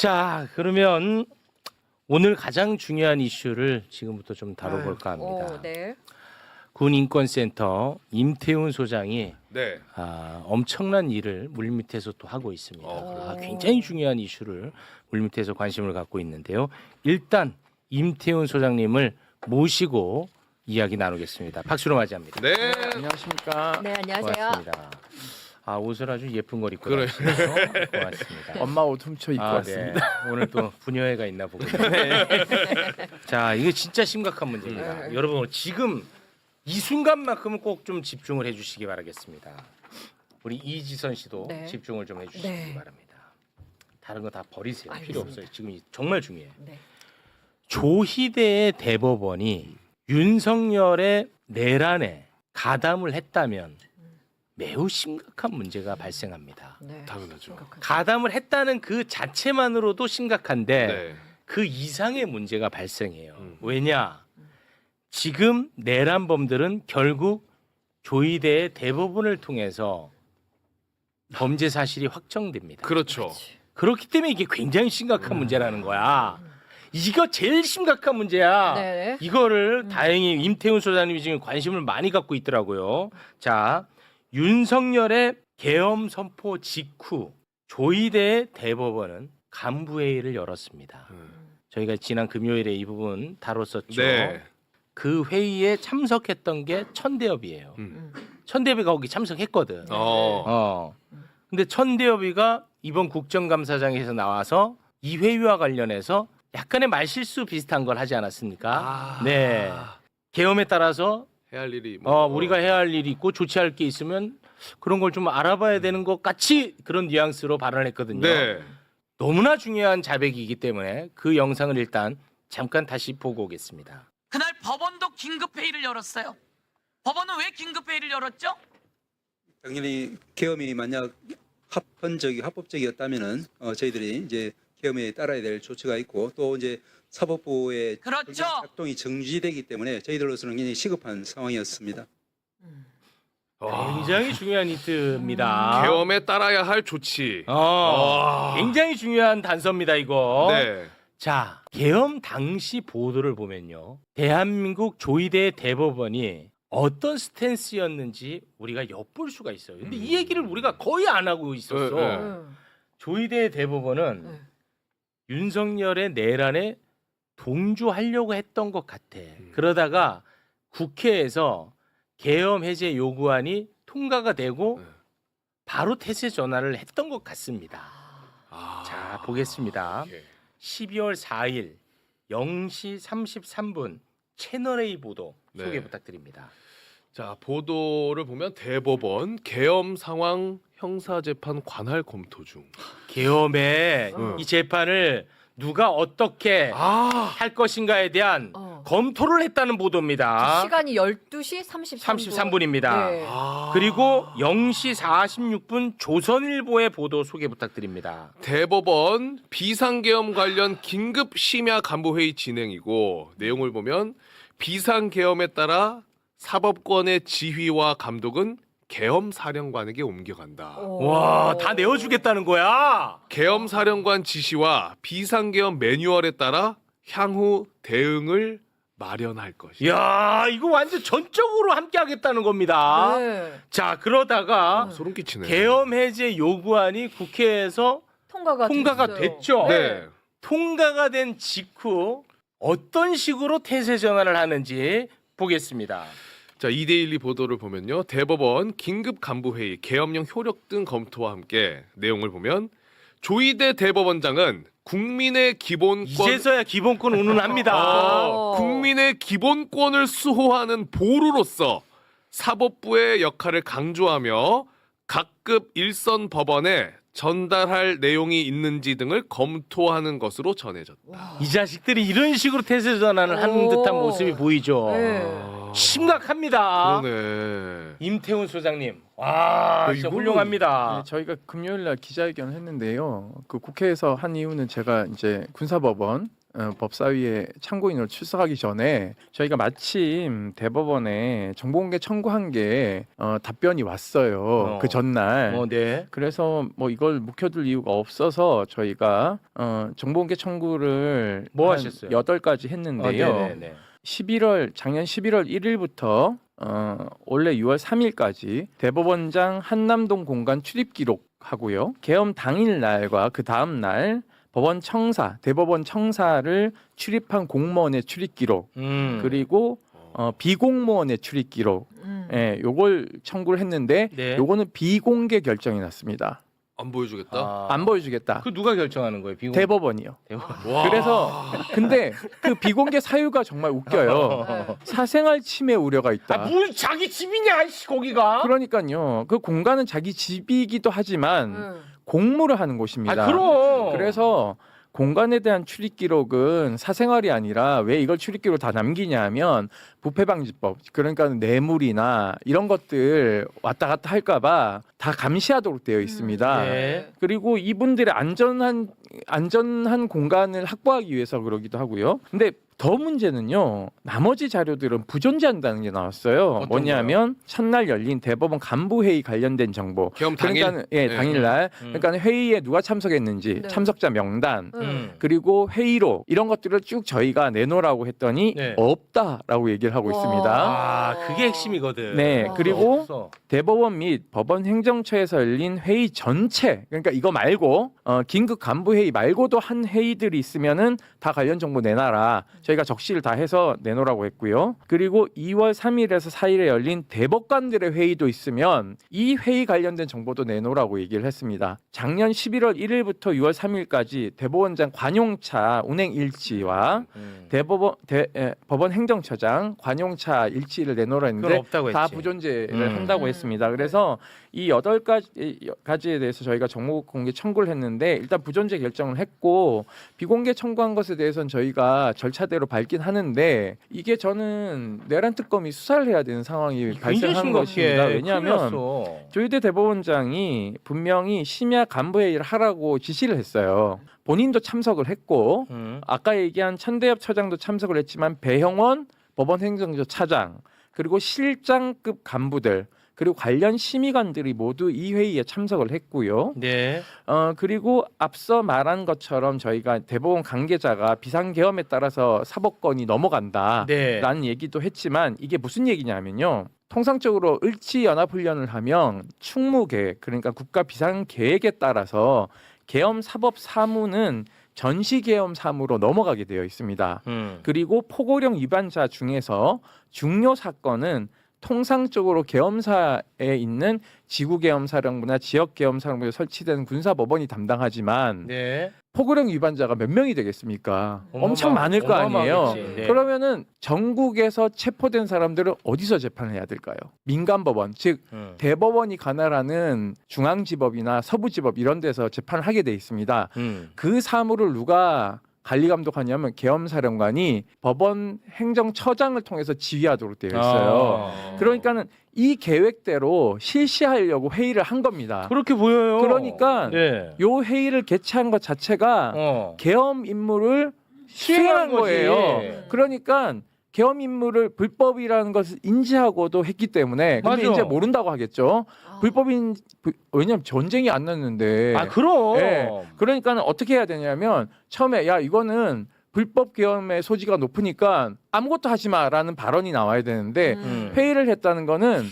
자, 그러면 오늘 가장 중요한 이슈를 지금부터 좀 다뤄볼까 합니다. 오, 네. 군인권센터 임태훈 소장이 네. 엄청난 일을 물밑에서 또 하고 있습니다. 굉장히 중요한 이슈를 물밑에서 관심을 갖고 있는데요. 일단 임태훈 소장님을 모시고 이야기 나누겠습니다. 박수로 맞이합니다. 네. 안녕하십니까. 네, 안녕하세요. 고맙습니다. 옷을 아주 예쁜 걸 입고 그래. 나왔어요. 고맙습니다. 엄마 옷 훔쳐 입고 왔습니다. 네. 오늘 또 부녀회가 있나 보군요. 자, 이게 진짜 심각한 문제입니다. 여러분 지금 이 순간만큼은 꼭 좀 집중을 해주시기 바라겠습니다. 우리 이지선 씨도 네. 집중을 좀 해주시기 네. 바랍니다. 다른 거 다 버리세요. 필요 알겠습니다. 없어요. 지금 정말 중요해요. 네. 조희대의 대법원이 윤석열의 내란에 가담을 했다면 매우 심각한 문제가 발생합니다. 네. 당연하죠. 심각하죠. 가담을 했다는 그 자체만으로도 심각한데 네. 그 이상의 문제가 발생해요. 음. 왜냐? 지금 내란범들은 결국 조희대의 대법원을 통해서 범죄 사실이 확정됩니다. 그렇죠. 그렇기 때문에 이게 굉장히 심각한 문제라는 거야. 이거 제일 심각한 문제야. 네. 이거를 다행히 임태훈 소장님이 지금 관심을 많이 갖고 있더라고요. 자, 윤석열의 계엄 선포 직후 조희대 대법원은 간부회의를 열었습니다. 저희가 지난 금요일에 이 부분 다뤘었죠. 네. 그 회의에 참석했던 게 천대엽이에요. 천대엽이가 거기 참석했거든. 근데 천대엽이가 이번 국정감사장에서 나와서 이 회의와 관련해서 약간의 말실수 비슷한 걸 하지 않았습니까? 네. 계엄에 따라서 해야 할 일이 우리가 해야 할 일이 있고 조치할 게 있으면 그런 걸 좀 알아봐야 되는 것 같이 그런 뉘앙스로 발언을 했거든요. 네. 너무나 중요한 자백이기 때문에 그 영상을 일단 잠깐 다시 보고 오겠습니다. 그날 법원도 긴급회의를 열었어요. 법원은 왜 긴급회의를 열었죠? 당연히 계엄이 만약 합법적이었다면은 저희들이 이제 계엄에 따라야 될 조치가 있고 또 이제 사법부의 그렇죠. 작동이 정지되기 때문에 저희들로서는 굉장히 시급한 상황이었습니다. 굉장히 중요한 힌트입니다. 계엄에 따라야 할 조치. 굉장히 중요한 단서입니다, 이거. 네. 자, 계엄 당시 보도를 보면요. 대한민국 조희대 대법원이 어떤 스탠스였는지 우리가 엿볼 수가 있어요. 근데 이 얘기를 우리가 거의 안 하고 있었어. 네. 조희대 대법원은 네. 윤석열의 내란에 동조하려고 했던 것 같아. 그러다가 국회에서 계엄 해제 요구안이 통과가 되고 네. 바로 태세 전환을 했던 것 같습니다. 자, 보겠습니다. 오케이. 12월 4일 0시 33분 채널A 보도 소개 네. 부탁드립니다. 자, 보도를 보면 대법원 계엄 상황 형사재판 관할 검토 중. 계엄의 이 재판을 누가 어떻게 할 것인가에 대한 검토를 했다는 보도입니다. 시간이 12시 33분입니다. 네. 그리고 0시 46분 조선일보의 보도 소개 부탁드립니다. 대법원 비상계엄 관련 긴급 심야 간부회의 진행이고 내용을 보면 비상계엄에 따라 사법권의 지휘와 감독은 계엄 사령관에게 옮겨간다. 와, 다 내어주겠다는 거야. 계엄 사령관 지시와 비상계엄 매뉴얼에 따라 향후 대응을 마련할 것이다. 야, 이거 완전 전적으로 함께 하겠다는 겁니다. 네. 자, 그러다가 소름 끼치네. 계엄 해제 요구안이 국회에서 통과가 됐어요. 됐죠. 네. 통과가 된 직후 어떤 식으로 태세 전환을 하는지 보겠습니다. 자, 2대1리 보도를 보면요. 대법원 긴급 간부회의, 계엄령 효력 등 검토와 함께 내용을 보면 조희대 대법원장은 국민의 기본권 이제서야 기본권 운운합니다. 국민의 기본권을 수호하는 보루로서 사법부의 역할을 강조하며 각급 일선 법원에 전달할 내용이 있는지 등을 검토하는 것으로 전해졌다. 이 자식들이 이런 식으로 태세 전환을 하는 듯한 모습이 보이죠. 네. 심각합니다. 그러네. 임태훈 소장님, 와, 진짜 이거는- 훌륭합니다. 네, 저희가 금요일 날 기자회견을 했는데요. 그 국회에서 한 이유는 제가 이제 군사법원 법사위에 참고인으로 출석하기 전에 저희가 마침 대법원에 정보공개 청구한 게 답변이 왔어요. 그 전날. 네. 그래서 뭐 이걸 묵혀둘 이유가 없어서 저희가 정보공개 청구를 뭐 한 하셨어요? 8가지 했는데요. 네네네. 작년 11월 1일부터 올해 6월 3일까지 대법원장 한남동 공간 출입 기록하고요. 계엄 당일 날과 그 다음 날 대법원 청사를 출입한 공무원의 출입 기록 그리고 비공무원의 출입 기록, 요걸 청구를 했는데 네. 요거는 비공개 결정이 났습니다. 안 보여주겠다. 안 보여주겠다. 그 누가 결정하는 거예요? 대법원이요. 와. 그래서 근데 그 비공개 사유가 정말 웃겨요. 사생활 침해 우려가 있다. 뭐 자기 집이냐, 이씨, 거기가? 그러니까요. 그 공간은 자기 집이기도 하지만 공무를 하는 곳입니다. 그럼. 그래서 공간에 대한 출입 기록은 사생활이 아니라 왜 이걸 출입 기록 다 남기냐면 부패방지법, 그러니까 뇌물이나 이런 것들 왔다 갔다 할까봐 다 감시하도록 되어 있습니다. 네. 그리고 이분들의 안전한 공간을 확보하기 위해서 그러기도 하고요. 근데 더 문제는요. 나머지 자료들은 부존재한다는 게 나왔어요. 어떤 뭐냐면 첫날 열린 대법원 간부회의 관련된 정보. 계엄 당일. 그러니까 당일날. 그러니까 회의에 누가 참석했는지, 네. 참석자 명단, 그리고 그리고 회의록 이런 것들을 쭉 저희가 내놓으라고 했더니 네. 없다라고 얘기를 하고 와. 있습니다. 아, 그게 핵심이거든. 네, 와. 그리고 없어. 대법원 및 법원 행정처에서 열린 회의 전체, 그러니까 이거 말고 긴급 간부회의 말고도 한 회의들이 있으면은 다 관련 정보 내놔라. 저희가 적시를 다 해서 내놓으라고 했고요. 그리고 2월 3일에서 4일에 열린 대법관들의 회의도 있으면 이 회의 관련된 정보도 내놓으라고 얘기를 했습니다. 작년 11월 1일부터 6월 3일까지 대법원장 관용차 운행 일지와 법원 행정처장 관용차 일지를 내놓으라 그건 했는데 없다고 다 했지. 부존재를 한다고 했습니다. 그래서 이 8가지에 대해서 저희가 정보공개 청구를 했는데 일단 부존재 결정을 했고 비공개 청구한 것에 대해서는 저희가 절차대로 밝긴 하는데 이게 저는 내란 특검이 수사를 해야 되는 상황이 발생한 것입니다. 왜냐하면 조희대 대법원장이 분명히 심야 간부회의를 하라고 지시를 했어요. 본인도 참석을 했고 아까 얘기한 천대엽 처장도 참석을 했지만 배형원 법원행정처 차장 그리고 실장급 간부들 그리고 관련 심의관들이 모두 이 회의에 참석을 했고요. 네. 그리고 앞서 말한 것처럼 저희가 대법원 관계자가 비상계엄에 따라서 사법권이 넘어간다라는 네. 얘기도 했지만 이게 무슨 얘기냐면요. 통상적으로 을지연합훈련을 하면 충무계획 그러니까 국가 비상계획에 따라서 계엄 사법 사무는 전시계엄 사무로 넘어가게 되어 있습니다. 그리고 포고령 위반자 중에서 중요 사건은 통상적으로 계엄사에 있는 지구계엄사령부나 지역계엄사령부에 설치된 군사법원이 담당하지만 네. 포고령 위반자가 몇 명이 되겠습니까? 엄청 많을 거 아니에요. 어마어마하겠지. 네. 그러면은 전국에서 체포된 사람들은 어디서 재판을 해야 될까요? 민간법원, 즉 대법원이 관할하는 중앙지법이나 서부지법 이런 데서 재판을 하게 돼 있습니다. 그 사무를 누가 관리 감독하냐면 계엄사령관이 법원 행정처장을 통해서 지휘하도록 되어 있어요. 그러니까는 이 계획대로 실시하려고 회의를 한 겁니다. 그렇게 보여요. 그러니까 네. 요 회의를 개최한 것 자체가 계엄 임무를 수행한 거예요. 그러니까 계엄 임무를 불법이라는 것을 인지하고도 했기 때문에 근데 맞아. 이제 모른다고 하겠죠. 왜냐하면 전쟁이 안 났는데. 아, 그럼. 네. 그러니까 어떻게 해야 되냐면 처음에 야 이거는 불법 계엄의 소지가 높으니까 아무것도 하지 마라는 발언이 나와야 되는데 회의를 했다는 거는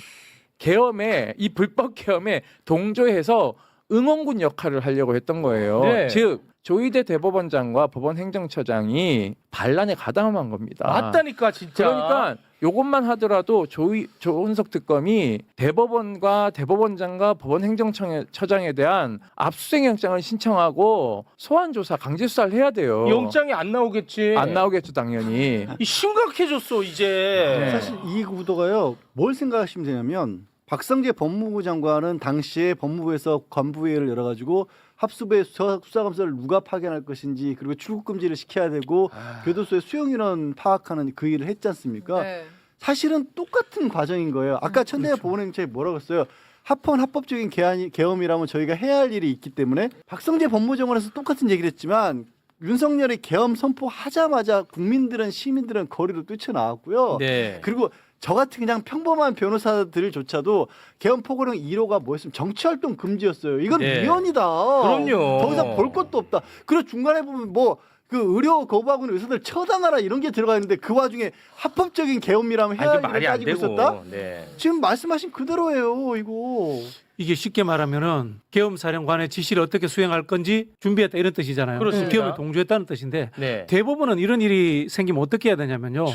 계엄에 이 불법 계엄에 동조해서 응원군 역할을 하려고 했던 거예요. 네. 즉 조희대 대법원장과 법원 행정처장이 반란에 가담한 겁니다. 맞다니까 진짜. 그러니까 요것만 하더라도 조은석 특검이 대법원과 대법원장과 법원 행정처장에 대한 압수수색 영장을 신청하고 소환 조사 강제 수사를 해야 돼요. 영장이 안 나오겠지. 안 나오겠죠 당연히. 이 심각해졌어 이제. 네. 사실 이 구도가요. 뭘 생각하시면 되냐면 박성재 법무부 장관은 당시에 법무부에서 간부회의를 열어가지고 합수부의 수사검사를 누가 파견할 것인지 그리고 출국 금지를 시켜야 되고 교도소의 수용인원 파악하는 그 일을 했지 않습니까? 네. 사실은 똑같은 과정인 거예요. 아까 천대엽 법원행정처에 뭐라고 했어요? 합법적인 계엄이라면 저희가 해야 할 일이 있기 때문에 박성재 법무장관에서 똑같은 얘기를 했지만 윤석열이 계엄 선포하자마자 국민들은 시민들은 거리로 뛰쳐나왔고요. 네. 그리고 저 같은 그냥 평범한 변호사들조차도 계엄 포고령 1호가 뭐였으면 정치활동 금지였어요. 이건 네. 위헌이다. 그럼요. 더 이상 볼 것도 없다. 그리고 중간에 보면 뭐 그 의료 거부하고 있는 의사들 처단하라 이런 게 들어가 있는데 그 와중에 합법적인 계엄이라면 아니, 해야 그 말이 안 따지고 되고. 있었다? 네. 지금 말씀하신 그대로예요. 이거. 이게 쉽게 말하면은 계엄사령관의 지시를 어떻게 수행할 건지 준비했다 이런 뜻이잖아요. 그렇습니다. 계엄에 동조했다는 뜻인데 네. 대법원은 이런 일이 생기면 어떻게 해야 되냐면요.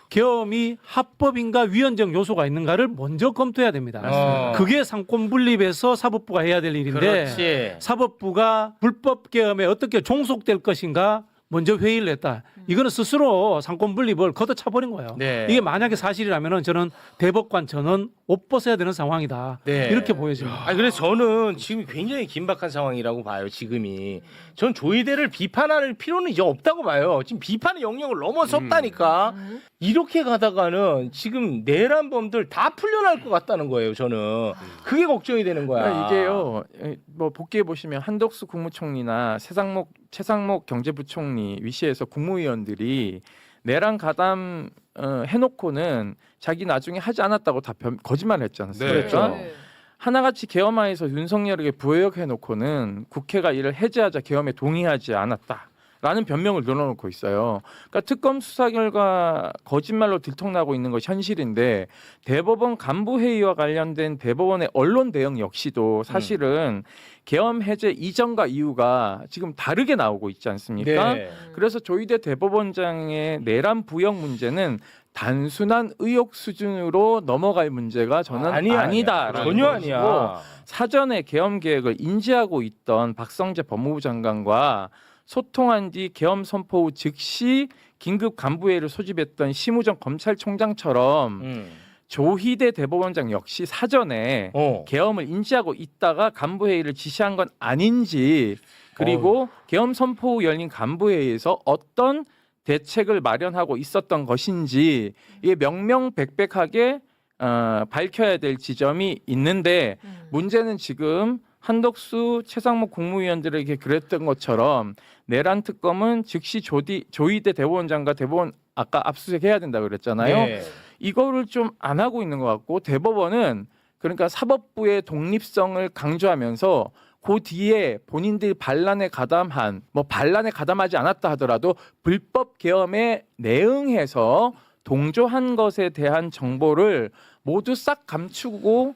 계엄이 합법인가 위헌적 요소가 있는가를 먼저 검토해야 됩니다. 맞습니다. 그게 상권 분립에서 사법부가 해야 될 일인데 그렇지. 사법부가 불법 계엄에 어떻게 종속될 것인가 먼저 회의를 했다. 이거는 스스로 상권 분립을 걷어차버린 거예요. 네. 이게 만약에 사실이라면은 저는 대법관 저는 옷 벗어야 되는 상황이다. 네. 이렇게 보여집니다. 아니 그래서 저는 지금 굉장히 긴박한 상황이라고 봐요. 지금이 전 조이대를 비판할 필요는 이제 없다고 봐요. 지금 비판의 영역을 넘어섰다니까. 이렇게 가다가는 지금 내란범들 다 풀려날 것 같다는 거예요. 저는 그게 걱정이 되는 거야. 그러니까 이게요. 뭐 복기해 보시면 한덕수 국무총리나 최상목 경제부총리 위시에서 국무위원들이 내란 가담 해놓고는 자기 나중에 하지 않았다고 다 거짓말을 했지 않습니까? 네. 그렇죠. 하나같이 계엄하에서 윤석열에게 부역해놓고는 국회가 이를 해제하자 계엄에 동의하지 않았다. 라는 변명을 늘어놓고 있어요. 그러니까 특검 수사 결과 거짓말로 들통나고 있는 것이 현실인데 대법원 간부 회의와 관련된 대법원의 언론 대응 역시도 사실은 계엄 해제 이전과 이후가 지금 다르게 나오고 있지 않습니까? 네. 그래서 조희대 대법원장의 내란 부역 문제는 단순한 의혹 수준으로 넘어갈 문제가 저는 아니다라는 전혀 것이고 아니야. 사전에 계엄 계획을 인지하고 있던 박성재 법무부 장관과 소통한 뒤 계엄 선포 후 즉시 긴급 간부회의를 소집했던 심우정 검찰총장처럼 조희대 대법원장 역시 사전에 계엄을 인지하고 있다가 간부회의를 지시한 건 아닌지 그리고 계엄 선포 후 열린 간부회의에서 어떤 대책을 마련하고 있었던 것인지 이게 명명백백하게 밝혀야 될 지점이 있는데 문제는 지금 한덕수 최상목 국무위원들에게 그랬던 것처럼 내란 특검은 즉시 조희대 대법원장과 대법원 아까 압수수색해야 된다고 그랬잖아요. 네. 이거를 좀 안 하고 있는 것 같고 대법원은 그러니까 사법부의 독립성을 강조하면서 그 뒤에 본인들 반란에 가담한 뭐 반란에 가담하지 않았다 하더라도 불법 계엄에 내응해서 동조한 것에 대한 정보를 모두 싹 감추고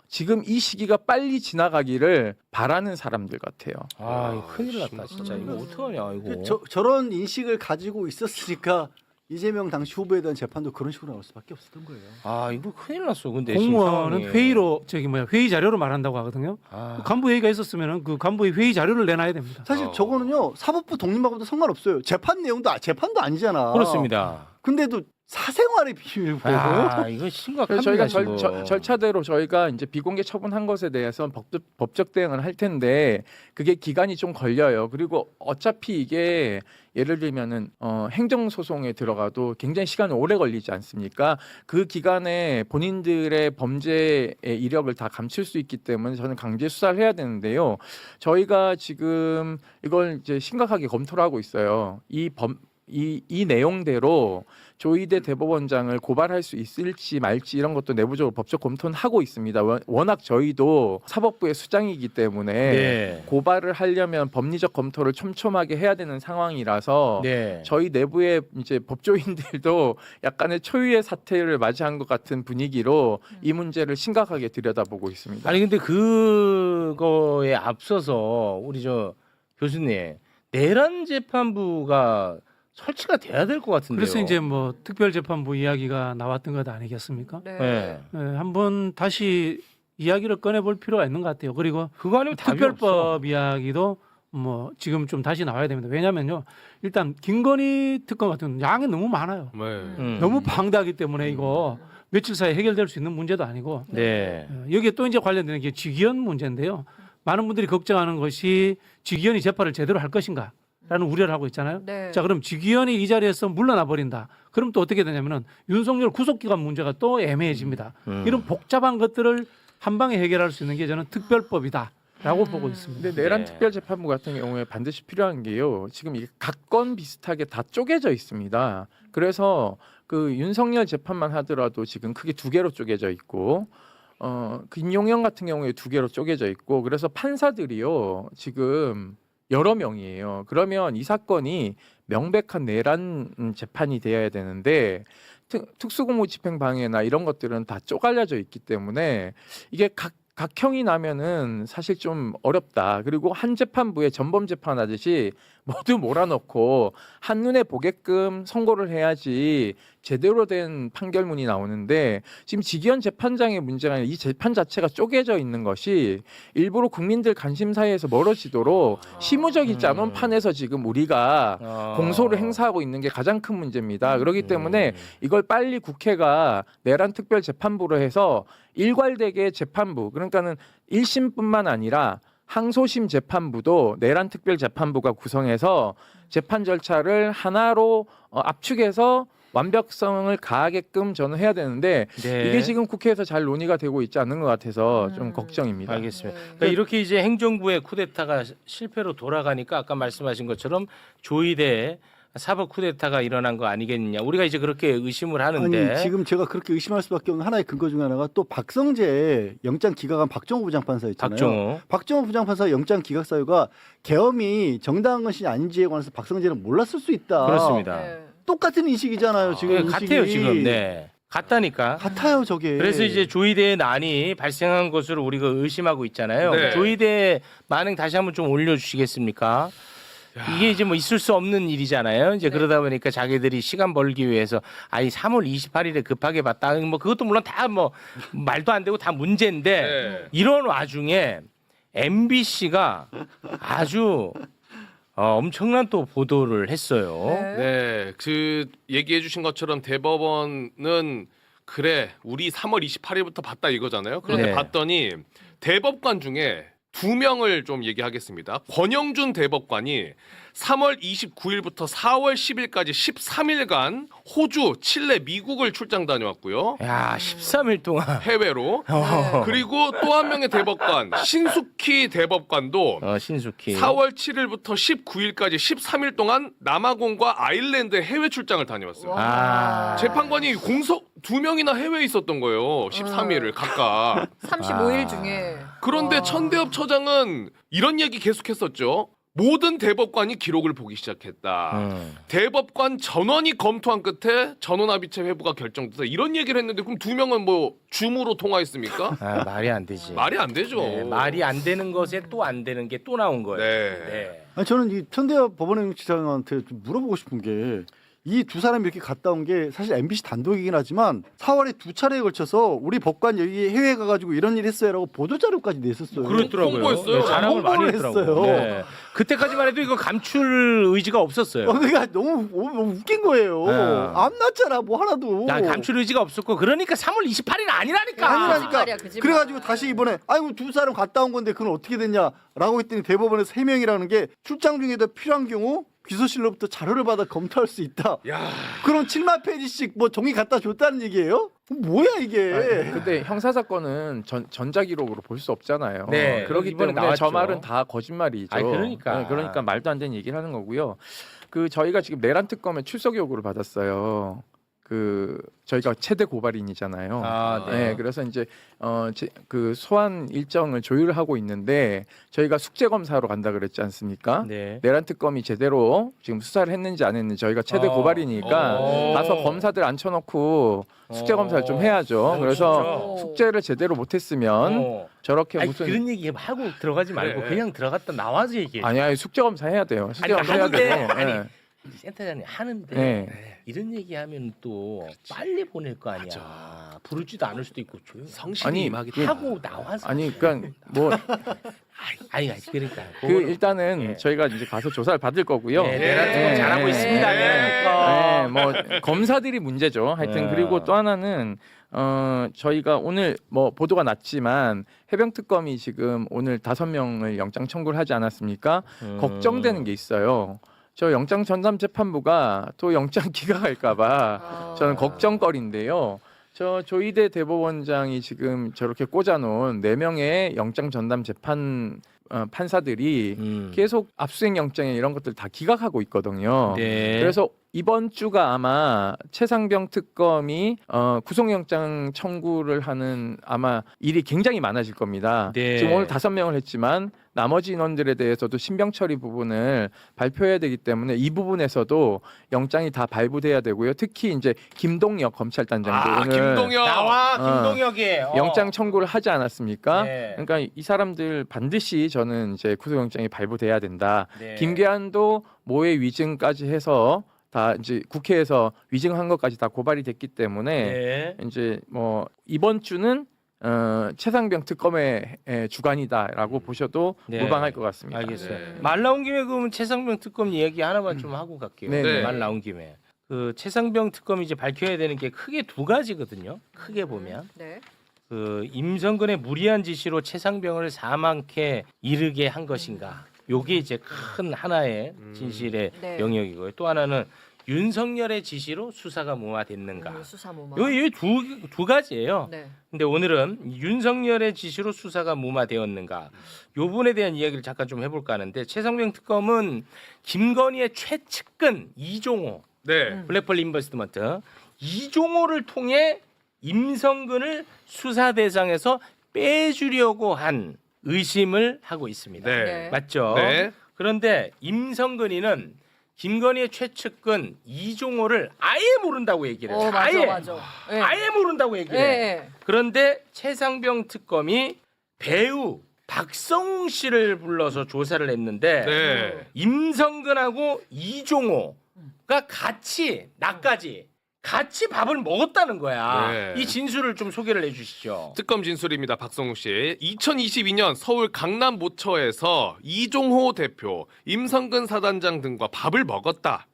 지금 이 시기가 빨리 지나가기를 바라는 사람들 같아요. 아, 이거 큰일 났다 진짜. 이거 어떡하냐 이거. 저런 인식을 가지고 있었으니까 이재명 당시 후보에 대한 재판도 그런 식으로 나올 수밖에 없었던 거예요. 아, 이거 큰일 났어. 근데 공무원은 지금 상황이. 회의로 회의 자료로 말한다고 하거든요. 아. 간부 회의가 있었으면은 그 간부의 회의 자료를 내놔야 됩니다. 사실 저거는요 사법부 독립하고도 상관없어요. 재판 내용도 재판도 아니잖아. 그렇습니다. 근데도 사생활의 비밀 보고 아, 이거 심각합니다. 저희가 지금. 절차대로 저희가 이제 비공개 처분한 것에 대해서 법적 대응을 할 텐데 그게 기간이 좀 걸려요. 그리고 어차피 이게 예를 들면은 행정소송에 들어가도 굉장히 시간이 오래 걸리지 않습니까? 그 기간에 본인들의 범죄의 이력을 다 감출 수 있기 때문에 저는 강제 수사를 해야 되는데요. 저희가 지금 이걸 이제 심각하게 검토를 하고 있어요. 이 내용대로 조희대 대법원장을 고발할 수 있을지 말지 이런 것도 내부적으로 법적 검토는 하고 있습니다. 워낙 저희도 사법부의 수장이기 때문에 네. 고발을 하려면 법리적 검토를 촘촘하게 해야 되는 상황이라서 네. 저희 내부의 이제 법조인들도 약간의 초유의 사태를 맞이한 것 같은 분위기로 이 문제를 심각하게 들여다보고 있습니다. 아니 근데 그거에 앞서서 우리 저 교수님 내란 재판부가 설치가 돼야 될 것 같은데요. 그래서 이제 뭐 특별재판부 이야기가 나왔던 것 아니겠습니까? 네. 한번 다시 이야기를 꺼내볼 필요가 있는 것 같아요. 그리고 그거 아니면 답이 특별법 없어. 이야기도 뭐 지금 좀 다시 나와야 됩니다. 왜냐하면요, 일단 김건희 특검 같은 양이 너무 많아요. 네. 너무 방대하기 때문에 이거 며칠 사이에 해결될 수 있는 문제도 아니고 네. 여기에 또 이제 관련되는 게 직위원 문제인데요. 많은 분들이 걱정하는 것이 직위원이 재판을 제대로 할 것인가? 라는 우려를 하고 있잖아요. 네. 자, 그럼 직위원이 이 자리에서 물러나 버린다. 그럼 또 어떻게 되냐면은 윤석열 구속기간 문제가 또 애매해집니다. 이런 복잡한 것들을 한 방에 해결할 수 있는 게 저는 특별법이다. 라고 보고 있습니다. 근데 내란 네. 특별재판부 같은 경우에 반드시 필요한 게요. 지금 이게 각건 비슷하게 다 쪼개져 있습니다. 그래서 그 윤석열 재판만 하더라도 지금 크게 두 개로 쪼개져 있고, 김용현 같은 경우에 두 개로 쪼개져 있고, 그래서 판사들이요 지금 여러 명이에요. 그러면 이 사건이 명백한 내란 재판이 되어야 되는데 특수공무집행방해나 이런 것들은 다 쪼갈려져 있기 때문에 이게 각형이 나면은 사실 좀 어렵다. 그리고 한 재판부에 전범 재판하듯이 모두 몰아넣고 한눈에 보게끔 선고를 해야지 제대로 된 판결문이 나오는데 지금 직위원 재판장의 문제가 아니라 이 재판 자체가 쪼개져 있는 것이 일부러 국민들 관심 사이에서 멀어지도록 실무적이지 않은 판에서 지금 우리가 공소를 행사하고 있는 게 가장 큰 문제입니다. 그렇기 때문에 이걸 빨리 국회가 내란 특별 재판부로 해서 일괄되게 재판부, 그러니까는 1심뿐만 아니라 항소심 재판부도 내란 특별 재판부가 구성해서 재판 절차를 하나로 압축해서 완벽성을 가하게끔 저는 해야 되는데 네. 이게 지금 국회에서 잘 논의가 되고 있지 않는 것 같아서 좀 걱정입니다. 알겠습니다. 그러니까 이렇게 이제 행정부의 쿠데타가 실패로 돌아가니까 아까 말씀하신 것처럼 조이대 사법 쿠데타가 일어난 거 아니겠느냐. 우리가 이제 그렇게 의심을 하는데 아니, 지금 제가 그렇게 의심할 수밖에 없는 하나의 근거 중에 하나가 또 박성재 영장 기각한 박정호 부장판사 있잖아요. 박정호 부장판사 영장 기각 사유가 계엄이 정당한 것이 아닌지에 관해서 박성재는 몰랐을 수 있다. 그렇습니다. 똑같은 인식이잖아요. 지금 네, 인식이. 같아요 지금. 네. 같다니까. 같아요 저게. 그래서 이제 조이대의 난이 발생한 것으로 우리가 의심하고 있잖아요. 네. 조이대 반응 다시 한번 좀 올려주시겠습니까? 이게 이제 뭐 있을 수 없는 일이잖아요. 이제 그러다 보니까 자기들이 시간 벌기 위해서 아니 3월 28일에 급하게 봤다. 뭐 그것도 물론 다 뭐 말도 안 되고 다 문제인데 네. 이런 와중에 MBC가 아주 엄청난 또 보도를 했어요. 네, 그 얘기해 주신 것처럼 대법원은 그래 우리 3월 28일부터 봤다 이거잖아요. 그런데 네. 봤더니 대법관 중에 2명을 좀 얘기하겠습니다. 권영준 대법관이 3월 29일부터 4월 10일까지 13일간 호주, 칠레, 미국을 출장 다녀왔고요. 야, 13일 동안 해외로. 그리고 또 한 명의 대법관 신숙희 대법관도 신숙희 4월 7일부터 19일까지 13일 동안 남아공과 아일랜드 해외 출장을 다녀왔어요. 아. 재판관이 공석 2명이나 해외에 있었던 거예요. 13일을 각각. 35일 중에. 그런데 천대엽 처장은 이런 얘기 계속했었죠. 모든 대법관이 기록을 보기 시작했다. 대법관 전원이 검토한 끝에 전원합의체 회부가 결정돼서 이런 얘기를 했는데 그럼 2명은 뭐 줌으로 통화했습니까? 아, 말이 안 되지. 말이 안 되죠. 네, 말이 안 되는 것에 또 안 되는 게 또 나온 거예요. 네. 아니, 저는 이 천대엽 법원행정처장한테 좀 물어보고 싶은 게 이 두 사람이 이렇게 갔다 온 게 사실 MBC 단독이긴 하지만 4월에 2차례에 걸쳐서 우리 법관 여기 해외에 가가지고 이런 일 했어요라고 보도 자료까지 냈었어요. 그렇더라고요. 홍보했어요. 네, 자랑을 많이 홍보를 했더라고요. 했어요. 네. 그때까지만 해도 이거 감출 의지가 없었어요. 그러니까 너무 웃긴 거예요. 네. 안 났잖아 뭐 하나도. 야, 감출 의지가 없었고 그러니까 3월 28일 아니라니까. 아니라니까. 거짓말이야, 거짓말. 그래가지고 다시 이번에 아이고 두 사람 갔다 온 건데 그건 어떻게 됐냐라고 했더니 대법원에서 3명이라는 게 출장 중에도 필요한 경우 비서실로부터 자료를 받아 검토할 수 있다. 야. 그럼 7만 페이지씩 뭐 종이 갖다 줬다는 얘기예요? 뭐야 이게? 근데 형사 사건은 전자 기록으로 볼 수 없잖아요. 네, 그렇기 이번에 때문에 저 나왔죠. 말은 다 거짓말이죠. 아니, 그러니까. 그러니까 말도 안 되는 얘기를 하는 거고요. 그 저희가 지금 내란 특검에 출석 요구를 받았어요. 그 저희가 최대 고발인이잖아요. 아, 네. 네, 그래서 이제 그 소환 일정을 조율하고 있는데 저희가 숙제 검사로 간다 그랬지 않습니까? 네. 내란 특검이 제대로 지금 수사를 했는지 안 했는지 저희가 최대 고발이니까 가서 검사들 앉혀놓고 숙제 검사를 좀 해야죠. 그래서 진짜? 숙제를 제대로 못했으면 저렇게 아니, 무슨 그런 얘기 하고 들어가지 말고 그래. 그냥 들어갔다 나와서 얘기해. 아니 숙제 검사 해야 돼요. 숙제 아니, 검사 해야 하는데, 되고. 아니, 네. 센터장님 하는데 네. 이런 얘기하면 또 빨리 보낼 거 아니야. 부르지도 않을 수도 있고 성실히 아니, 임하기 그- 하고 나와서. 아니 그러니까 뭐 아니 그러니까 그 그거는- 일단은 네. 저희가 이제 가서 조사를 받을 거고요. 네, 내란 특검 잘하고 있습니다. 네, 내란 특검. 뭐 검사들이 문제죠. 하여튼 네. 그리고 또 하나는 저희가 오늘 뭐 보도가 났지만 해병 특검이 지금 오늘 5명을 영장 청구를 하지 않았습니까? 걱정되는 게 있어요. 저 영장 전담 재판부가 또 영장 기각할까봐 저는 걱정거리인데요. 저 조희대 대법원장이 지금 저렇게 꽂아놓은 4명의 영장 전담 재판 판사들이 계속 압수수색 영장에 이런 것들 다 기각하고 있거든요. 네. 그래서 이번 주가 아마 최상병 특검이 구속영장 청구를 하는 아마 일이 굉장히 많아질 겁니다. 네. 지금 오늘 5명을 했지만 나머지 인원들에 대해서도 신병 처리 부분을 발표해야 되기 때문에 이 부분에서도 영장이 다 발부돼야 되고요. 특히 이제 김동혁 검찰단장도 오늘 김동혁 나와 김동혁이 영장 청구를 하지 않았습니까? 네. 그러니까 이 사람들 반드시 저는 이제 구속영장이 발부돼야 된다. 네. 김계한도 모해 위증까지 해서 다 이제 국회에서 위증한 것까지 다 고발이 됐기 때문에 네. 이제 뭐 이번 주는 최상병 특검의 주간이다라고 보셔도 네. 무방할 것 같습니다. 알겠어요. 네. 말 나온 김에 그럼 최상병 특검 얘기 하나만 좀 하고 갈게요. 네, 네. 말 나온 김에 그 최상병 특검이 이제 밝혀야 되는 게 크게 2가지거든요. 크게 보면 네. 그 임성근의 무리한 지시로 최상병을 사망케 이르게 한 것인가. 요게 이제 큰 하나의 진실의 네. 영역이고요. 또 하나는 윤석열의 지시로 수사가 무마됐는가. 수사모마. 요두 가지예요. 네. 근데 오늘은 윤석열의 지시로 수사가 무마되었는가 요 부분에 대한 이야기를 잠깐 좀 해볼까 하는데 최상병 특검은 김건희의 최측근 이종호 네. 블랙펄 인버스트먼트 이종호를 통해 임성근을 수사 대상에서 빼주려고 한 의심을 하고 있습니다. 네. 네. 맞죠? 네. 그런데 임성근이는 김건희의 최측근 이종호를 아예 모른다고 얘기를 해요. 맞아, 아예 맞아. 네. 아예 모른다고 얘기를 네. 해요. 그런데 최상병 특검이 배우 박성웅 씨를 불러서 조사를 했는데 네. 임성근하고 이종호가 같이 나까지 같이 밥을 먹었다는 거야. 네. 이 진술을 좀 소개를 해주시죠. 특검 진술입니다. 박성욱 씨. 2022년 서울 강남 모처에서 이종호 대표, 임성근 사단장 등과 밥을 먹었다.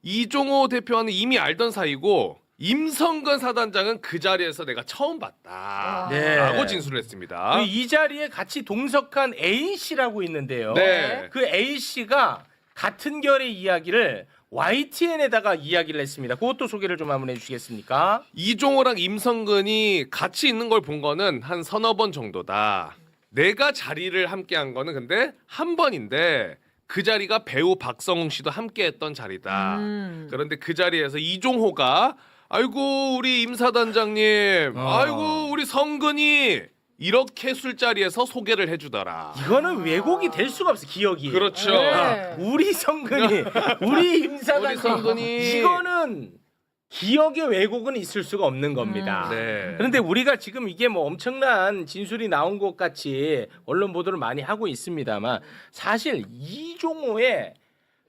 이종호 대표와는 이미 알던 사이고 임성근 사단장은 그 자리에서 내가 처음 봤다. 네. 라고 진술을 했습니다. 이 자리에 같이 동석한 A 씨라고 있는데요. 네. 그 A 씨가 같은 결의 이야기를 YTN에다가 이야기를 했습니다. 그것도 소개를 좀 한번 해주시겠습니까? 이종호랑 임성근이 같이 있는 걸 본 거는 한 서너 번 정도다. 내가 자리를 함께 한 거는 근데 한 번인데 그 자리가 배우 박성웅 씨도 함께 했던 자리다. 그런데 그 자리에서 이종호가 아이고 우리 임 사단장님, 아이고 우리 성근이 이렇게 술자리에서 소개를 해주더라. 이거는 왜곡이 될 수가 없어 기억이. 그렇죠. 네. 우리 성근이 우리 임사단 우리 성근이. 이거는 기억의 왜곡은 있을 수가 없는 겁니다. 네. 그런데 우리가 지금 이게 뭐 엄청난 진술이 나온 것 같이 언론 보도를 많이 하고 있습니다만 사실 이종호의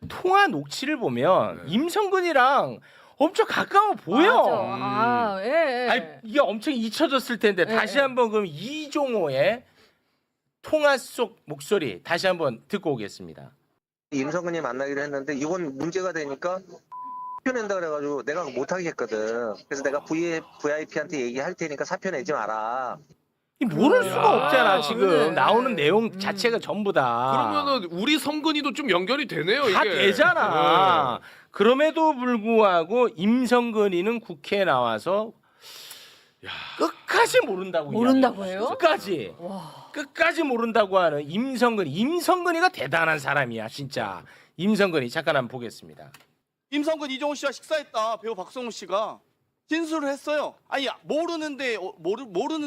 통화 녹취를 보면 임성근이랑 엄청 가까워 보여. 맞아. 예. 아니, 이게 엄청 잊혀졌을 텐데 네, 다시 네. 한번 그럼 이종호의 통화 속 목소리 다시 한번 듣고 오겠습니다. 임성근이 만나기로 했는데 이건 문제가 되니까 사표 낸다 그래가지고 내가 못하게 했거든. 그래서 내가 VIP한테 얘기할 테니까 사표 내지 마라. 이 모를 수가 없잖아 지금 그러네. 나오는 내용 자체가 전부 다. 그러면은 우리 성근이도 좀 연결이 되네요. 다 이게. 되잖아. 그럼에도 불구하고 임성근이는 국회에 나와서 끝까지 모른다고 모른다고 이야기해요. 해요? 끝까지. 와. 끝까지 모른다고 하는 임성근이가 대단한 사람이야 진짜. 임성근이 잠깐 한번 보겠습니다. 임성근 이종호 씨와 식사했다. 배우 박성우 씨가 진술을 했어요. 아니 모르는데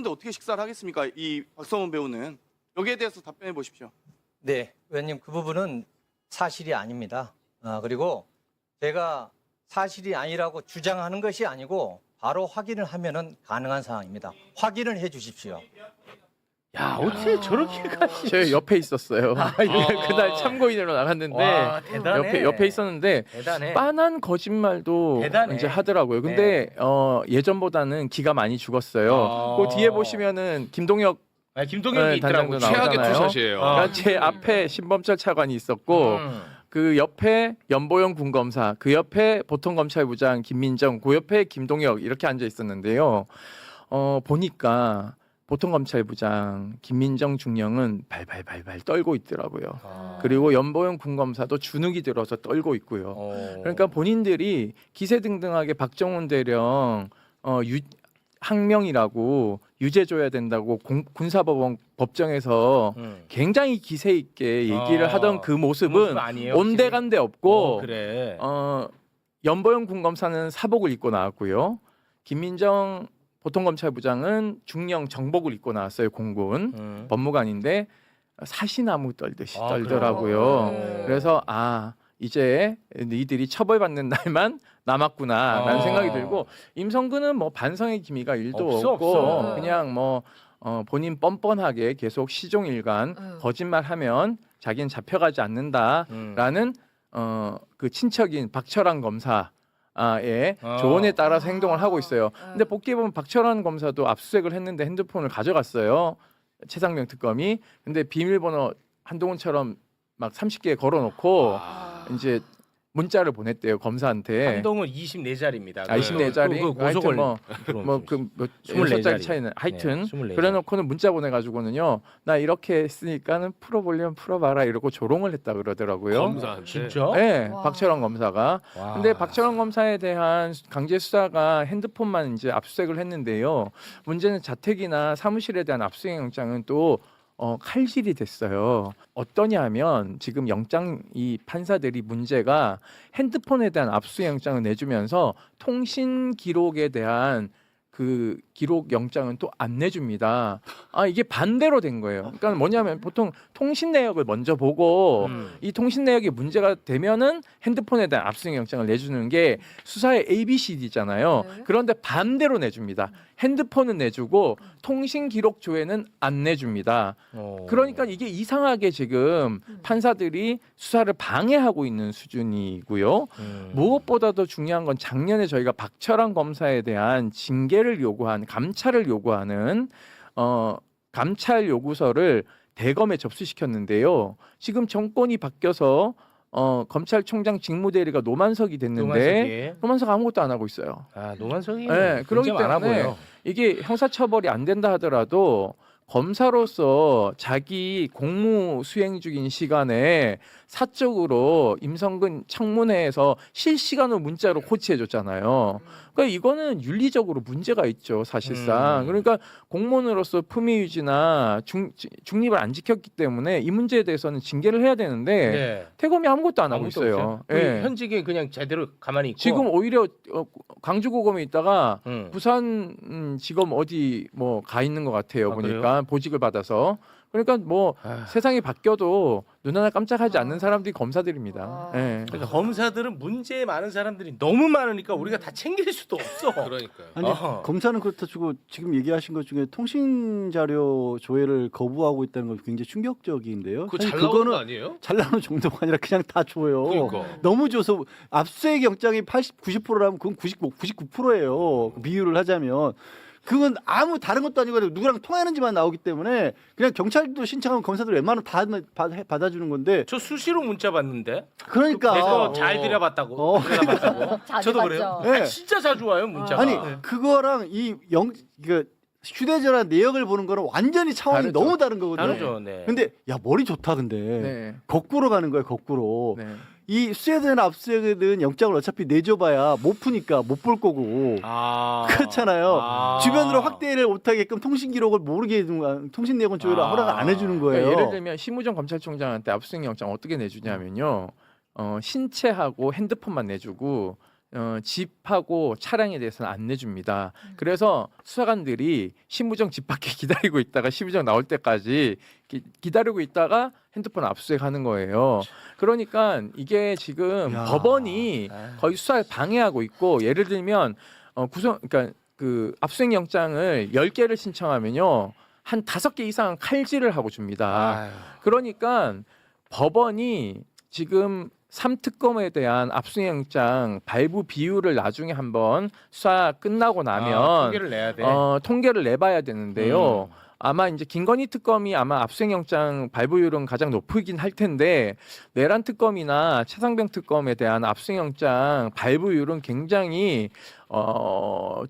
어떻게 식사를 하겠습니까? 이 박성우 배우는 여기에 대해서 답변해 보십시오. 네, 의원님 그 부분은 사실이 아닙니다. 그리고 제가 사실이 아니라고 주장하는 것이 아니고 바로 확인을 하면은 가능한 상황입니다. 확인을 해 주십시오. 야 어떻게 저렇게까지. 제 옆에 있었어요. 그날 참고인으로 나갔는데 와, 대단해. 옆에 있었는데 대단해. 빤한 거짓말도 대단해. 이제 하더라고요. 근데 예전보다는 기가 많이 죽었어요. 그 뒤에 보시면은 김동혁 김동혁이 있더라고. 단장도 최악의 나오잖아요. 투샷이에요. 그러니까 제 앞에 신범철 차관이 있었고 그 옆에 연보영 군검사, 그 옆에 보통검찰부장 김민정, 그 옆에 김동혁 이렇게 앉아 있었는데요. 보니까 보통검찰부장 김민정 중령은 발발발발 떨고 있더라고요. 그리고 연보영 군검사도 주눅이 들어서 떨고 있고요. 그러니까 본인들이 기세등등하게 박정훈 대령 항명이라고 유죄 줘야 된다고 군사법원 법정에서 굉장히 기세 있게 얘기를 하던 그 모습은 아니에요, 온데간데 없고 그래. 연보영 군검사는 사복을 입고 나왔고요. 김민정 보통검찰부장은 중령 정복을 입고 나왔어요. 공군 법무관인데 사시나무 떨듯이 떨더라고요. 그래서 이제 니들이 처벌받는 날만 남았구나라는 생각이 들고 임성근은 뭐 반성의 기미가 1도 없고 그냥 뭐 본인 뻔뻔하게 계속 시종일관 거짓말하면 자기는 잡혀가지 않는다라는 그 친척인 박철환 검사의 조언에 따라서 행동을 하고 있어요. 근데 복귀해 보면 박철환 검사도 압수수색을 했는데 핸드폰을 가져갔어요. 최상병 특검이. 근데 비밀번호 한동훈처럼 막 30개 걸어놓고 이제 문자를 보냈대요 검사한테. 한동훈 24자리입니다. 24자리. 그 고속을 뭐그 24자리 차이는 하여튼 네, 24자리. 그래놓고는 문자 보내가지고는요. 나 이렇게 했으니까는 풀어보려면 풀어봐라 이러고 조롱을 했다 그러더라고요. 검사한테. 진짜? 네, 와. 박철원 검사가. 와. 근데 박철원 검사에 대한 강제 수사가 핸드폰만 이제 압수수색을 했는데요. 문제는 자택이나 사무실에 대한 압수수색 영장은 또 칼질이 됐어요. 어떠냐면 지금 영장 이 판사들이 문제가 핸드폰에 대한 압수수색 영장을 내주면서 통신 기록에 대한 그 기록 영장은 또 안 내줍니다. 이게 반대로 된 거예요. 그러니까 뭐냐면 보통 통신 내역을 먼저 보고 이 통신 내역이 문제가 되면은 핸드폰에 대한 압수수색 영장을 내주는 게 수사의 ABCD잖아요. 네. 그런데 반대로 내줍니다. 핸드폰은 내주고 통신 기록 조회는 안 내줍니다. 그러니까 이게 이상하게 지금 판사들이 수사를 방해하고 있는 수준이고요. 무엇보다도 중요한 건 작년에 저희가 박철환 검사에 대한 징계를 요구한 감찰을 요구하는 감찰 요구서를 대검에 접수시켰는데요. 지금 정권이 바뀌어서 검찰총장 직무대리가 노만석이 됐는데 노만석 아무것도 안 하고 있어요. 노만석이 네, 그렇기 많아 때문에 보여. 이게 형사처벌이 안 된다 하더라도 검사로서 자기 공무 수행 중인 시간에 사적으로 임성근 청문회에서 실시간으로 문자로 코치해줬잖아요. 그러니까 이거는 윤리적으로 문제가 있죠, 사실상. 그러니까 공무원으로서 품위 유지나 중립을 안 지켰기 때문에 이 문제에 대해서는 징계를 해야 되는데 네. 태검이 아무것도 안 하고 아무것도 있어요. 없어요? 예. 현직에 그냥 제대로 가만히 있고. 지금 오히려 광주고검에 있다가 음. 부산지검 어디 뭐 가 있는 것 같아요. 보니까 그래요? 보직을 받아서. 그러니까 뭐 세상이 바뀌어도 눈 하나 깜짝하지 않는 사람들이 검사들입니다. 예. 그러니까 검사들은 문제 많은 사람들이 너무 많으니까 우리가 다 챙길 수도 없어. 그러니까요. 아니 어허. 검사는 그렇다 치고 지금 얘기하신 것 중에 통신 자료 조회를 거부하고 있다는 건 굉장히 충격적인데요. 그거 사실 잘 나오는 그거는 거 아니에요? 잘 나오는 정도가 아니라 그냥 다 줘요. 그러니까. 너무 줘서 압수수색 영장이 90%라면 그건 99%예요. 비율을 하자면. 그건 아무 다른 것도 아니고 누구랑 통화하는지만 나오기 때문에 그냥 경찰도 신청하면 검사들 웬만하면 다 받아주는 건데 저 수시로 문자 받는데. 그러니까 내가 잘 들여봤다고. 들여봤다고. 자주 저도 그래요. 봤죠. 네. 진짜 자주 와요 문자가. 아니 그거랑 휴대전화 내역을 보는 거는 완전히 차원이 다르죠. 너무 다른 거거든요. 다르죠. 네. 근데 야 머리 좋다 근데 네. 거꾸로 가는 거예요 거꾸로. 네. 이 수혜든 압수수색이든 영장을 어차피 내줘봐야 못 푸니까 못 볼 거고 그렇잖아요. 주변으로 확대를 못하게끔 통신 기록을 모르게 해주는 통신 내역은 조회를 허락을 안 해주는 거예요. 그러니까 예를 들면 심우정 검찰총장한테 압수수색 영장 어떻게 내주냐면요. 신체하고 핸드폰만 내주고 집하고 차량에 대해서는 안 내줍니다. 그래서 수사관들이 신무정 집 밖에 기다리고 있다가 신무정 나올 때까지 기다리고 있다가 핸드폰 압수수색하는 거예요. 그러니까 이게 지금 야. 법원이 거의 수사를 방해하고 있고 예를 들면 그러니까 그 압수수색 영장을 10개를 신청하면요. 한 5개 이상 칼질을 하고 줍니다. 그러니까 법원이 지금 3특검에 대한 압수영장 발부 비율을 나중에 한번 수사 끝나고 나면 통계를 내야 돼. 통계를 내봐야 되는데요. 아마 이제 김건희 특검이 아마 압수영장 발부율은 가장 높이긴 할 텐데 내란 특검이나 최상병 특검에 대한 압수영장 발부율은 굉장히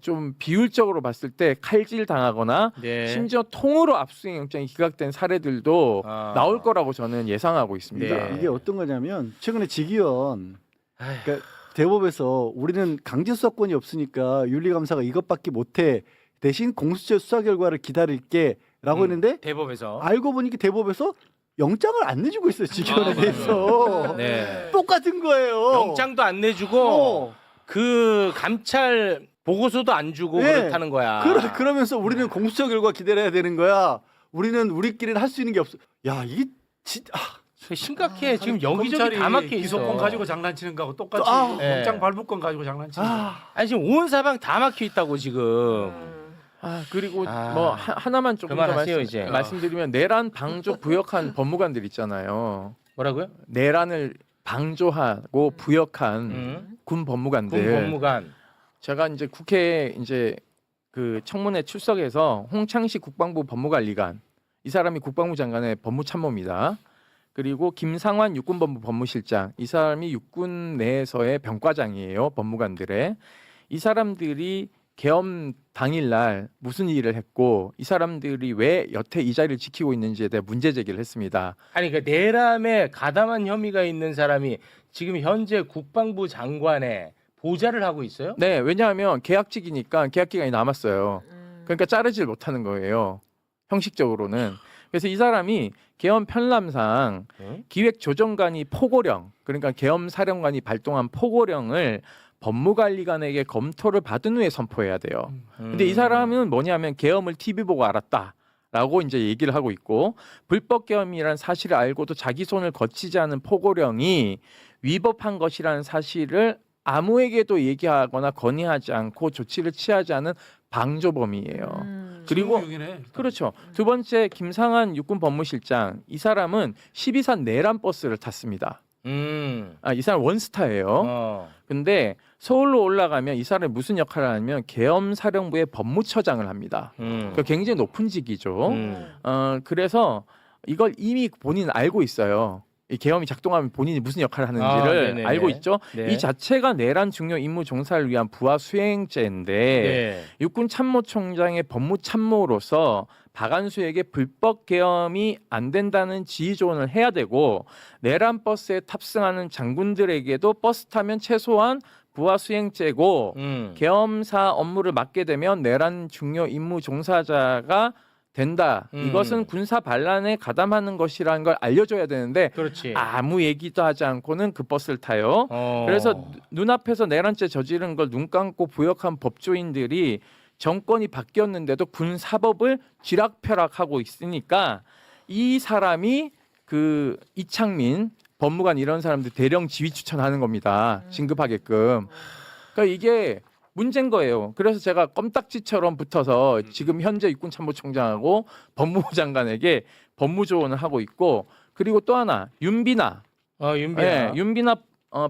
좀 비율적으로 봤을 때 칼질 당하거나 네. 심지어 통으로 압수영장이 기각된 사례들도 나올 거라고 저는 예상하고 있습니다. 네. 이게 어떤 거냐면 최근에 지기현 그러니까 대법에서 우리는 강제 수사권이 없으니까 윤리감사가 이것밖에 못해 대신 공수처 수사 결과를 기다릴게라고 했는데 대법에서. 알고 보니까 대법에서 영장을 안 내주고 있어요. 직원에 대해서. 네. 똑같은 거예요. 영장도 안 내주고 어. 그 감찰 보고서도 안 주고 네. 그렇다는 거야. 그러면서 우리는 공수처 결과 기다려야 되는 거야. 우리는 우리끼리는 할 수 있는 게 없어. 야, 이게 진짜 심각해. 지금 여기저기 다 막혀 있어. 기소권 가지고 장난치는 거하고 똑같이 네. 영장 발부권 가지고 장난치는 거. 아니 지금 온 사방 다 막혀 있다고 지금. 그리고 아. 뭐 하나만 조금 더 그만하세요, 이제. 말씀드리면 내란 방조 부역한 법무관들 있잖아요. 뭐라고요? 내란을 방조하고 부역한 군 법무관들. 군 법무관. 제가 이제 국회에 이제 그 청문회 출석해서 홍창식 국방부 법무관리관, 이 사람이 국방부 장관의 법무참모입니다. 그리고 김상환 육군본부 법무실장, 이 사람이 육군 내에서의 병과장이에요. 법무관들의. 이 사람들이 계엄 당일날 무슨 일을 했고 이 사람들이 왜 여태 이 자리를 지키고 있는지에 대해 문제 제기를 했습니다. 아니 그 내란에 가담한 혐의가 있는 사람이 지금 현재 국방부 장관의 보좌를 하고 있어요? 네, 왜냐하면 계약직이니까 계약 기간이 남았어요. 그러니까 자르질 못하는 거예요. 형식적으로는. 그래서 이 사람이 계엄 편람상 기획조정관이 포고령, 그러니까 계엄 사령관이 발동한 포고령을 법무관리관에게 검토를 받은 후에 선포해야 돼요. 근데 이 사람은 뭐냐면 계엄을 TV 보고 알았다라고 이제 얘기를 하고 있고, 불법 계엄이라는 사실을 알고도 자기 손을 거치지 않은 포고령이 위법한 것이라는 사실을 아무에게도 얘기하거나 건의하지 않고 조치를 취하지 않은 방조범이에요. 그리고 그렇죠. 두 번째 김상환 육군 법무실장, 이 사람은 12산 내란 버스를 탔습니다. 이 사람 원스타예요. 근데 서울로 올라가면 이 사람이 무슨 역할을 하냐면 계엄사령부의 법무처장을 합니다. 그 굉장히 높은 직이죠. 그래서 이걸 이미 본인은 알고 있어요. 이 계엄이 작동하면 본인이 무슨 역할을 하는지를 알고 있죠. 네. 이 자체가 내란 중요 임무 종사를 위한 부하 수행죄인데 네. 육군 참모총장의 법무참모로서 박안수에게 불법 계엄이 안 된다는 지휘 조언을 해야 되고, 내란 버스에 탑승하는 장군들에게도 버스 타면 최소한 부하 수행죄고 계엄사 업무를 맡게 되면 내란 중요 임무 종사자가 된다. 이것은 군사 반란에 가담하는 것이라는 걸 알려줘야 되는데 그렇지. 아무 얘기도 하지 않고는 그 버스를 타요. 그래서 눈앞에서 내란죄 저지른 걸 눈 감고 부역한 법조인들이 정권이 바뀌었는데도 군 사법을 쥐락펴락하고 있으니까 이 사람이 그 이창민 법무관 이런 사람들 대령 지휘 추천하는 겁니다. 진급하게끔. 그러니까 이게 문제인 거예요. 그래서 제가 껌딱지처럼 붙어서 지금 현재 육군참모총장하고 법무부 장관에게 법무조언을 하고 있고, 그리고 또 하나 윤비나, 윤비나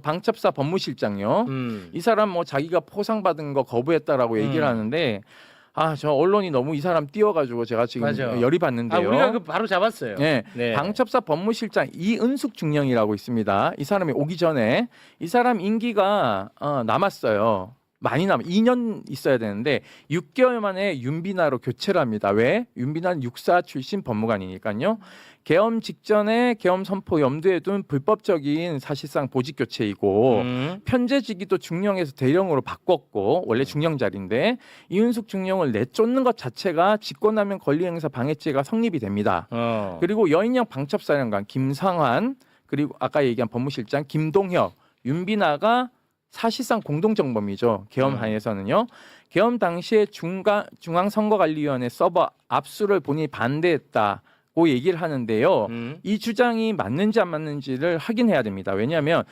방첩사 법무실장요. 이 사람 뭐 자기가 포상받은 거 거부했다라고 얘기를 하는데, 저 언론이 너무 이 사람 띄워가지고 제가 지금 맞아. 열이 받는데요. 우리가 그 바로 잡았어요. 네. 방첩사 법무실장 이은숙 중령이라고 있습니다. 이 사람이 오기 전에 이 사람 임기가 남았어요. 많이 2년 있어야 되는데 6개월 만에 윤비나로 교체를 합니다. 왜? 윤비나는 육사 출신 법무관이니까요. 계엄 직전에 계엄 선포 염두에 둔 불법적인 사실상 보직 교체이고 편제직이 중령에서 대령으로 바꿨고, 원래 중령 자리인데 이은숙 중령을 내쫓는 것 자체가 직권남용 권리행사 방해죄가 성립이 됩니다. 그리고 여인영 방첩사령관 김상환, 그리고 아까 얘기한 법무실장 김동혁, 윤비나가 사실상 공동정범이죠. 계엄 하에서는요. 계엄 당시에 중앙선거관리위원회 서버 압수를 본인이 반대했다고 얘기를 하는데요. 이 주장이 맞는지 안 맞는지를 확인해야 됩니다. 왜냐하면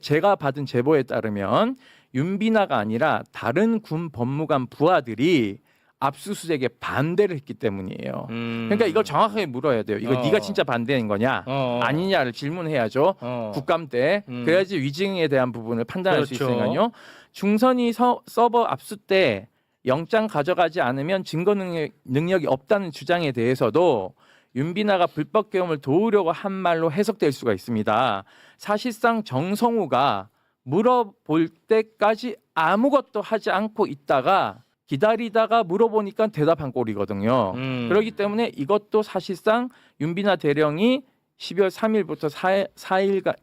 제가 받은 제보에 따르면 윤비나가 아니라 다른 군 법무관 부하들이 압수수색에 반대를 했기 때문이에요. 그러니까 이걸 정확하게 물어야 돼요. 이거 네가 진짜 반대인 거냐 아니냐를 질문해야죠. 국감 때. 그래야지 위증에 대한 부분을 판단할 수 있으니까요. 중선이 서버 압수 때 영장 가져가지 않으면 증거 능력이 없다는 주장에 대해서도 윤비나가 불법 계엄을 도우려고 한 말로 해석될 수가 있습니다. 사실상 정성우가 물어볼 때까지 아무것도 하지 않고 있다가 기다리다가 물어보니까 대답한 꼴이거든요. 그렇기 때문에 이것도 사실상 윤비나 대령이 12월 3일부터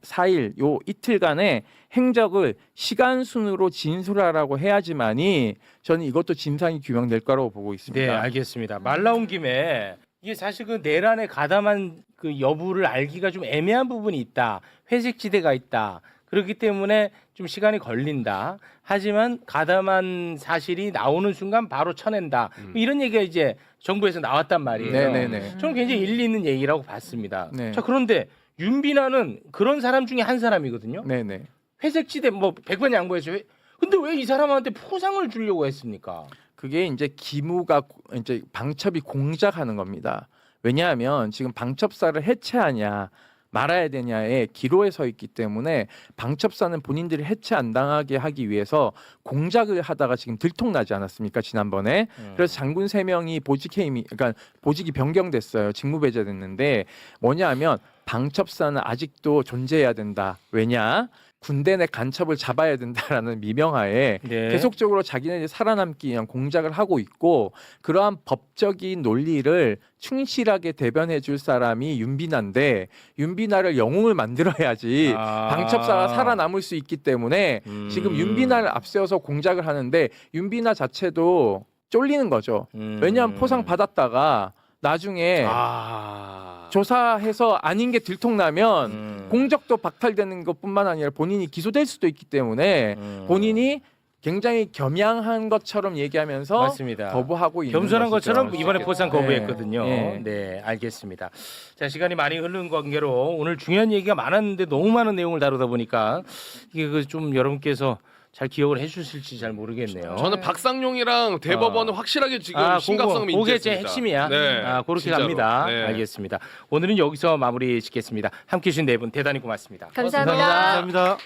4일 요 이틀간의 행적을 시간 순으로 진술하라고 해야지만이 저는 이것도 진상이 규명될 거라고 보고 있습니다. 네, 알겠습니다. 말 나온 김에 이게 사실 그 내란에 가담한 그 여부를 알기가 좀 애매한 부분이 있다. 회색지대가 있다. 그렇기 때문에 좀 시간이 걸린다. 하지만 가담한 사실이 나오는 순간 바로 쳐낸다. 이런 얘기가 이제 정부에서 나왔단 말이에요. 네네네. 저는 굉장히 일리 있는 얘기라고 봤습니다. 네. 자, 그런데 윤비나는 그런 사람 중에 한 사람이거든요. 네네. 회색지대 뭐 100번 양보해서 근데 왜 이 사람한테 포상을 주려고 했습니까? 그게 이제 기무가 이제 방첩이 공작하는 겁니다. 왜냐하면 지금 방첩사를 해체하냐 말아야 되냐의 기로에 서 있기 때문에 방첩사는 본인들이 해체 안 당하게 하기 위해서 공작을 하다가 지금 들통나지 않았습니까 지난번에. 그래서 장군 3명이 그러니까 보직이 변경됐어요. 직무 배제됐는데 뭐냐하면 방첩사는 아직도 존재해야 된다. 왜냐? 군대 내 간첩을 잡아야 된다라는 미명하에 네. 계속적으로 자기네들이 살아남기 위한 공작을 하고 있고, 그러한 법적인 논리를 충실하게 대변해 줄 사람이 윤비나인데 윤비나를 영웅을 만들어야지 방첩사가 살아남을 수 있기 때문에 지금 윤비나를 앞세워서 공작을 하는데 윤비나 자체도 쫄리는 거죠. 왜냐하면 포상 받았다가 나중에 조사해서 아닌 게 들통나면 공적도 박탈되는 것뿐만 아니라 본인이 기소될 수도 있기 때문에 본인이 굉장히 겸양한 것처럼 얘기하면서 맞습니다. 거부하고 있는 겸손한 것이죠. 것처럼 이번에 포상 거부했거든요. 네. 네, 알겠습니다. 자, 시간이 많이 흐르는 관계로 오늘 중요한 얘기가 많았는데 너무 많은 내용을 다루다 보니까 이게 그 좀 여러분께서 잘 기억을 해주실지 잘 모르겠네요. 저는 박상용이랑 대법원은 확실하게 지금 심각성을 그게 인지했습니다. 제 핵심이야. 네, 그렇게 진짜로. 갑니다. 네. 알겠습니다. 오늘은 여기서 마무리 짓겠습니다. 함께해 주신 네 분 대단히 고맙습니다. 감사합니다. 감사합니다.